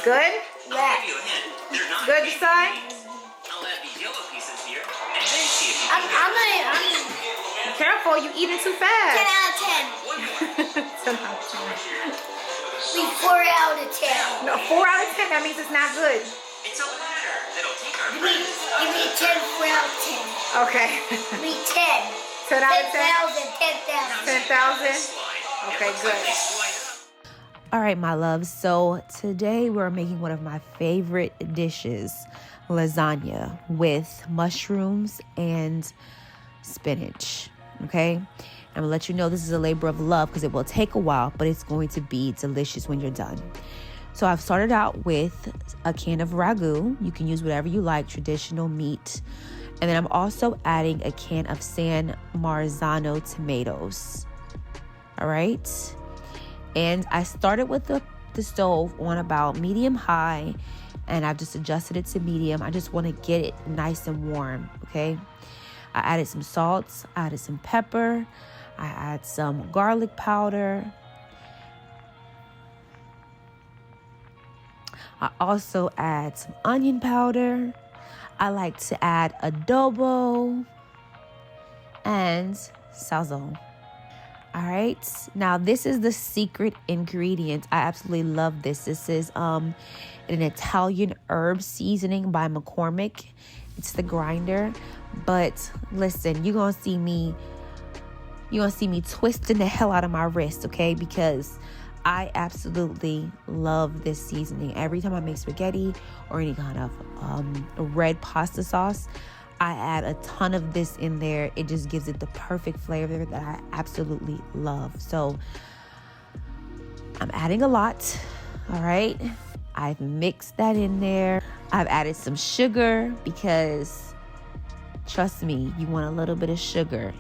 Good? I'll give you a hint. They're not Good, pink. Sai? I'll add these yellow pieces here, and then see if you I'm can Be careful, you eating too 10 fast. out of 10. 10 out of 10. 4 out of 10. No, 4 out of 10, that means it's not good. It's a ladder that'll take our Give me friends. 10, 4 out of 10. Okay. Give me 10. 10 out of 10? 10,000. 10,000? Okay, good. All right, my loves. So today we're making one of my favorite dishes, lasagna with mushrooms and spinach. Okay. I'm gonna let you know this is a labor of love because it will take a while, but it's going to be delicious when you're done. So I've started out with a can of ragu. You can use whatever you like, traditional meat. And then I'm also adding a can of San Marzano tomatoes. All right. And I started with the stove on about medium-high, and I've just adjusted it to medium. I just want to get it nice and warm, okay? I added some salt, I added some pepper, I add some garlic powder. I also add some onion powder. I like to add adobo and sazon. All right. Now, this is the secret ingredient. I absolutely love this. This is an Italian herb seasoning by McCormick. It's the grinder. But listen, you're going to see me twisting the hell out of my wrist, okay? Because I absolutely love this seasoning. Every time I make spaghetti or any kind of red pasta sauce, I add a ton of this in there. It just gives it the perfect flavor that I absolutely love. So I'm adding a lot. All right. I've mixed that in there. I've added some sugar because trust me, you want a little bit of sugar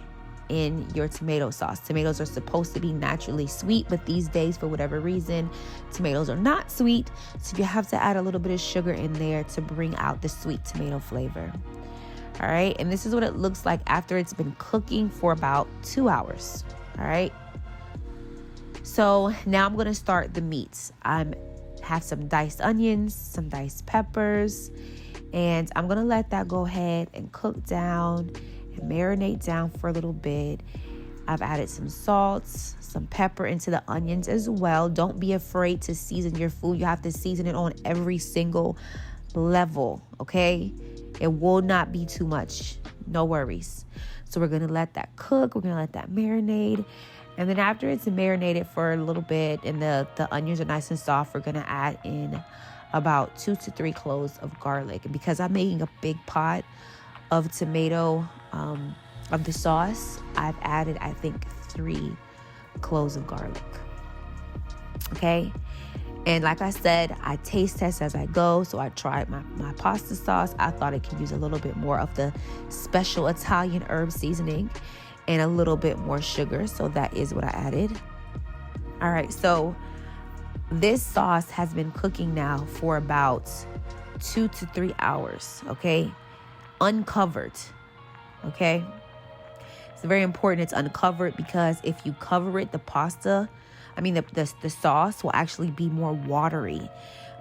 in your tomato sauce. Tomatoes are supposed to be naturally sweet, but these days, for whatever reason, tomatoes are not sweet. So you have to add a little bit of sugar in there to bring out the sweet tomato flavor. All right. And this is what it looks like after it's been cooking for about 2 hours. All right. So now I'm going to start the meats. I have some diced onions, some diced peppers, and I'm going to let that go ahead and cook down and marinate down for a little bit. I've added some salt, some pepper into the onions as well. Don't be afraid to season your food. You have to season it on every single level. Okay. It will not be too much. No worries. So we're going to let that cook. We're going to let that marinate. And then after it's marinated for a little bit and the onions are nice and soft, we're going to add in about 2 to 3 cloves of garlic. And because I'm making a big pot of tomato, of the sauce, I've added, I think, 3 cloves of garlic. Okay. And like I said, I taste test as I go. So I tried my pasta sauce. I thought it could use a little bit more of the special Italian herb seasoning and a little bit more sugar. So that is what I added. All right. So this sauce has been cooking now for about 2 to 3 hours. Okay. Uncovered. Okay. It's very important it's uncovered because if you cover it, the sauce will actually be more watery,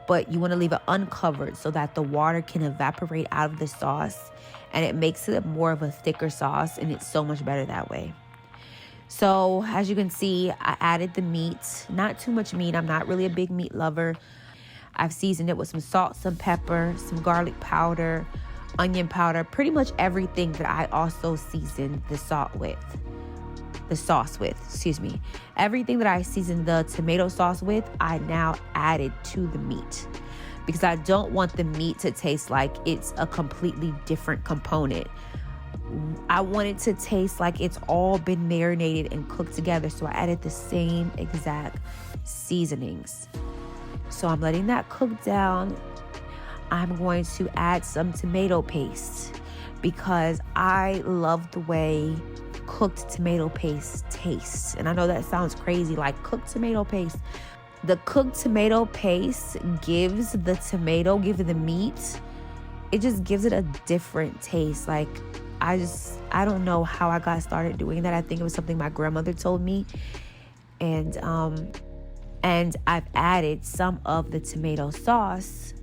but you want to leave it uncovered so that the water can evaporate out of the sauce and it makes it more of a thicker sauce, and it's so much better that way. So as you can see, I added the meat, not too much meat. I'm not really a big meat lover. I've seasoned it with some salt, some pepper, some garlic powder, onion powder, pretty much everything that I also seasoned the sauce with. Everything that I seasoned the tomato sauce with, I now added to the meat because I don't want the meat to taste like it's a completely different component. I want it to taste like it's all been marinated and cooked together. So I added the same exact seasonings. So I'm letting that cook down. I'm going to add some tomato paste because I love the way cooked tomato paste tastes. And I know that sounds crazy, like cooked tomato paste. The cooked tomato paste gives the meat, it just gives it a different taste. Like I don't know how I got started doing that. I think it was something my grandmother told me. And And I've added some of the tomato sauce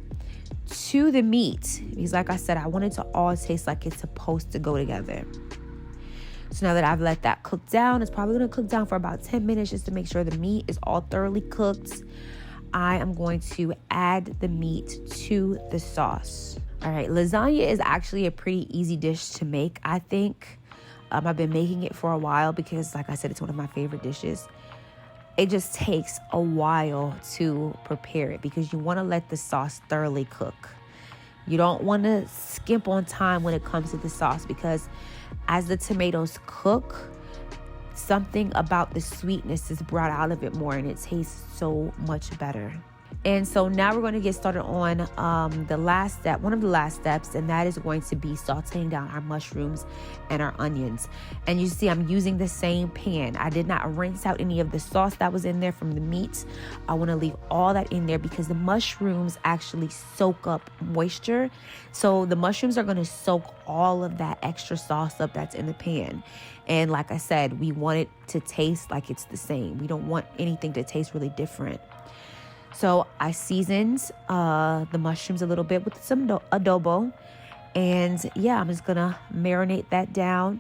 to the meat because, like I said, I want it to all taste like it's supposed to go together. So now that I've let that cook down, it's probably going to cook down for about 10 minutes just to make sure the meat is all thoroughly cooked. I am going to add the meat to the sauce. All right, lasagna is actually a pretty easy dish to make, I think. I've been making it for a while because, like I said, it's one of my favorite dishes. It just takes a while to prepare it because you want to let the sauce thoroughly cook. You don't want to skimp on time when it comes to the sauce because as the tomatoes cook, something about the sweetness is brought out of it more and it tastes so much better. And so now we're going to get started on the last step, one of the last steps, and that is going to be sauteing down our mushrooms and our onions. And you see, I'm using the same pan. I did not rinse out any of the sauce that was in there from the meat. I want to leave all that in there because the mushrooms actually soak up moisture. So the mushrooms are going to soak all of that extra sauce up that's in the pan. And like I said, we want it to taste like it's the same. We don't want anything to taste really different. So I seasoned the mushrooms a little bit with some adobo. And yeah, I'm just going to marinate that down.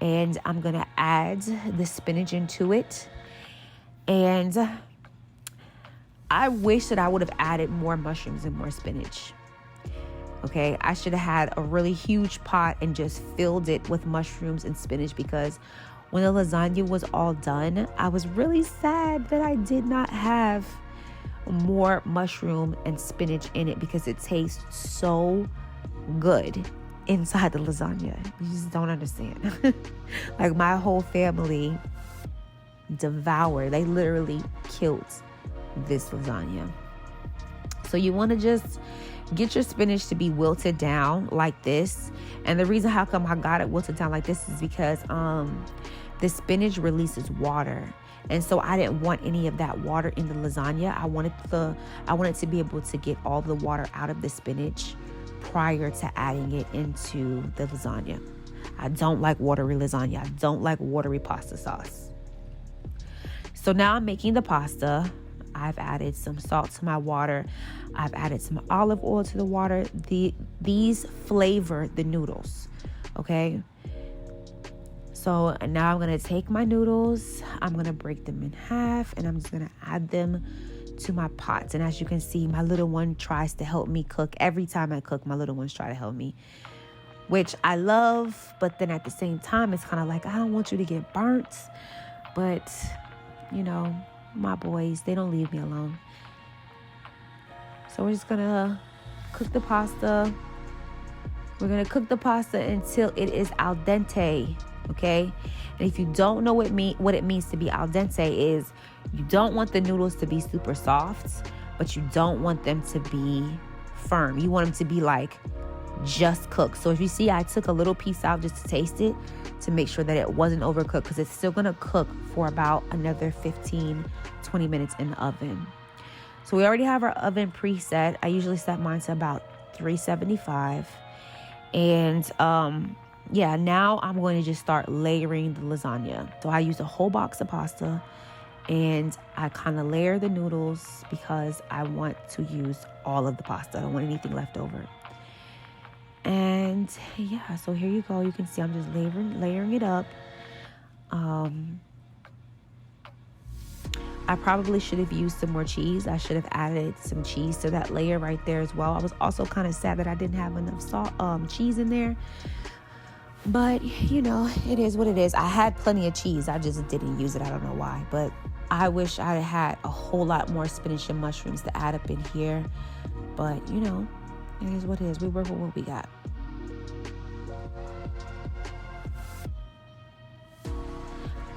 And I'm going to add the spinach into it. And I wish that I would have added more mushrooms and more spinach. Okay, I should have had a really huge pot and just filled it with mushrooms and spinach because when the lasagna was all done, I was really sad that I did not have more mushroom and spinach in it because it tastes so good inside the lasagna. You just don't understand. Like my whole family devoured, they literally killed this lasagna. So you want to just get your spinach to be wilted down like this. And the reason how come I got it wilted down like this is because the spinach releases water. And so I didn't want any of that water in the lasagna. I wanted to be able to get all the water out of the spinach prior to adding it into the lasagna. I don't like watery lasagna. I don't like watery pasta sauce. So now I'm making the pasta. I've added some salt to my water. I've added some olive oil to the water. These flavor the noodles, okay? So now I'm going to take my noodles, I'm going to break them in half, and I'm just going to add them to my pots. And as you can see, my little one tries to help me cook. Every time I cook, my little ones try to help me, which I love. But then at the same time, it's kind of like, I don't want you to get burnt. But, you know, my boys, they don't leave me alone. So we're just going to cook the pasta. We're going to cook the pasta until it is al dente. Okay, and if you don't know what it means to be al dente is you don't want the noodles to be super soft, but you don't want them to be firm. You want them to be like just cooked. So if you see, I took a little piece out just to taste it to make sure that it wasn't overcooked because it's still going to cook for about another 15-20 minutes in the oven. So we already have our oven preset. I usually set mine to about 375. And yeah, now I'm going to just start layering the lasagna. So I use a whole box of pasta and I kind of layer the noodles because I want to use all of the pasta. I don't want anything left over. And yeah, so here you go. You can see I'm just layering it up. I probably should have used some more cheese. I should have added some cheese to that layer right there as well. I was also kind of sad that I didn't have enough cheese in there. But, you know, it is what it is. I had plenty of cheese. I just didn't use it. I don't know why. But I wish I had a whole lot more spinach and mushrooms to add up in here. But, you know, it is what it is. We work with what we got.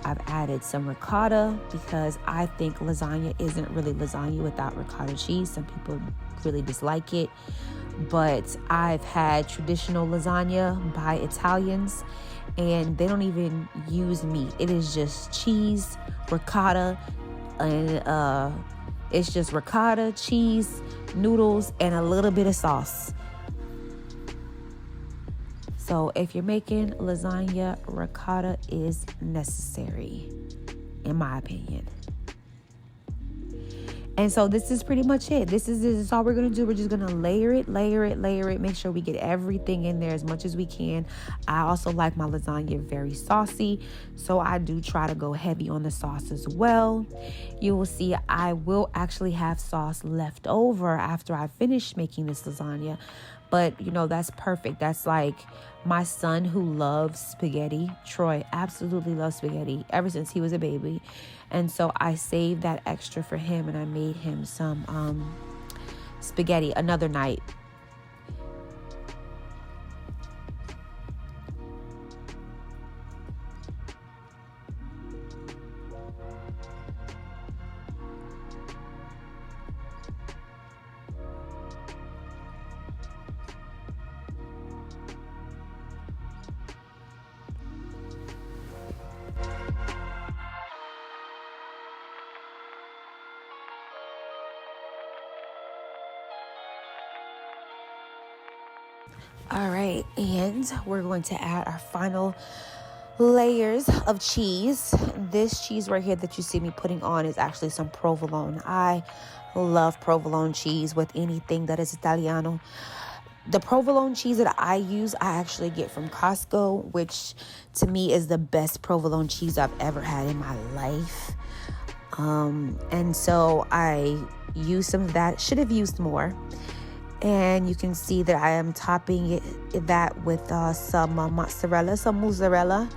I've added some ricotta because I think lasagna isn't really lasagna without ricotta cheese. Some people really dislike it. But I've had traditional lasagna by Italians and they don't even use meat. It is just cheese, ricotta, and it's just ricotta, cheese, noodles, and a little bit of sauce. So if you're making lasagna, ricotta is necessary, in my opinion. And so this is pretty much it. This is all we're going to do. We're just going to layer it. Make sure we get everything in there as much as we can. I also like my lasagna very saucy, so I do try to go heavy on the sauce as well. You will see I will actually have sauce left over after I finish making this lasagna. But, you know, that's perfect. That's like my son who loves spaghetti. Troy absolutely loves spaghetti ever since he was a baby. And so I saved that extra for him and I made him some spaghetti another night. All right, and we're going to add our final layers of cheese. This cheese right here that you see me putting on is actually some provolone. I love provolone cheese with anything that is Italiano. The provolone cheese that I use, I actually get from Costco, which to me is the best provolone cheese I've ever had in my life. And so I used some of that. Should have used more. And you can see that I am topping that with some mozzarella.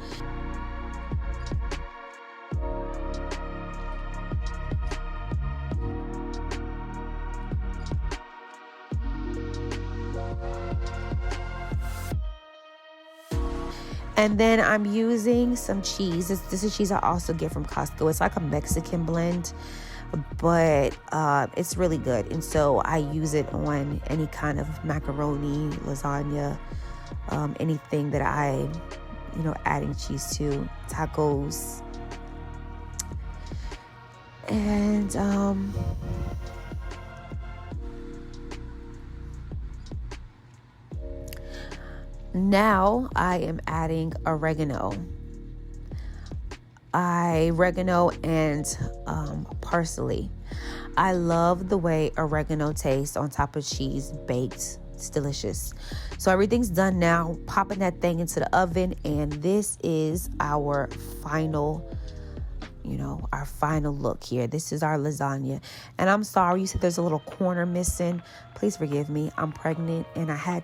And then I'm using some cheese. This is cheese I also get from Costco. It's like a Mexican blend, but it's really good. And so I use it on any kind of macaroni, lasagna, anything that I, adding cheese to, tacos. And now I am adding oregano and parsley. I love the way oregano tastes on top of cheese baked. It's delicious. So everything's done now. Popping that thing into the oven, and this is our final look here. This is our lasagna. And I'm sorry you said there's a little corner missing. Please forgive me. I'm pregnant and I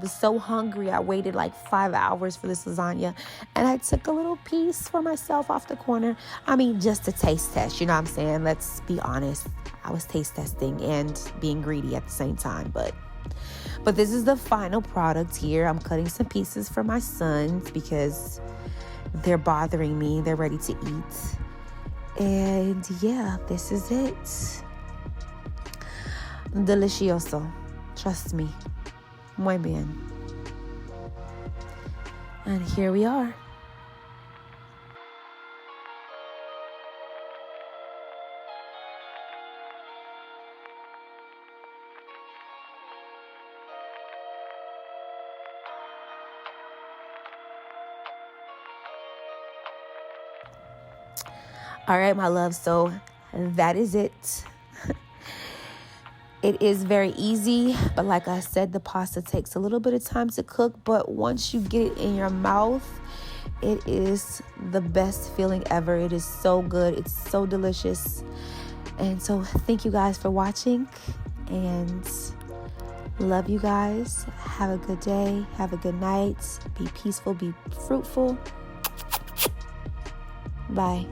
was so hungry. I waited like 5 hours for this lasagna and I took a little piece for myself off the corner. I mean, just a taste test, you know what I'm saying? Let's be honest. I was taste testing and being greedy at the same time, but this is the final product here. I'm cutting some pieces for my sons because they're bothering me. They're ready to eat. And yeah, this is it. Delicioso. Trust me. Muy bien. And here we are. All right, my love. So that is it. It is very easy, but like I said, the pasta takes a little bit of time to cook, but once you get it in your mouth, it is the best feeling ever. It is so good. It's so delicious. And so thank you guys for watching, and love you guys. Have a good day. Have a good night. Be peaceful. Be fruitful. Bye.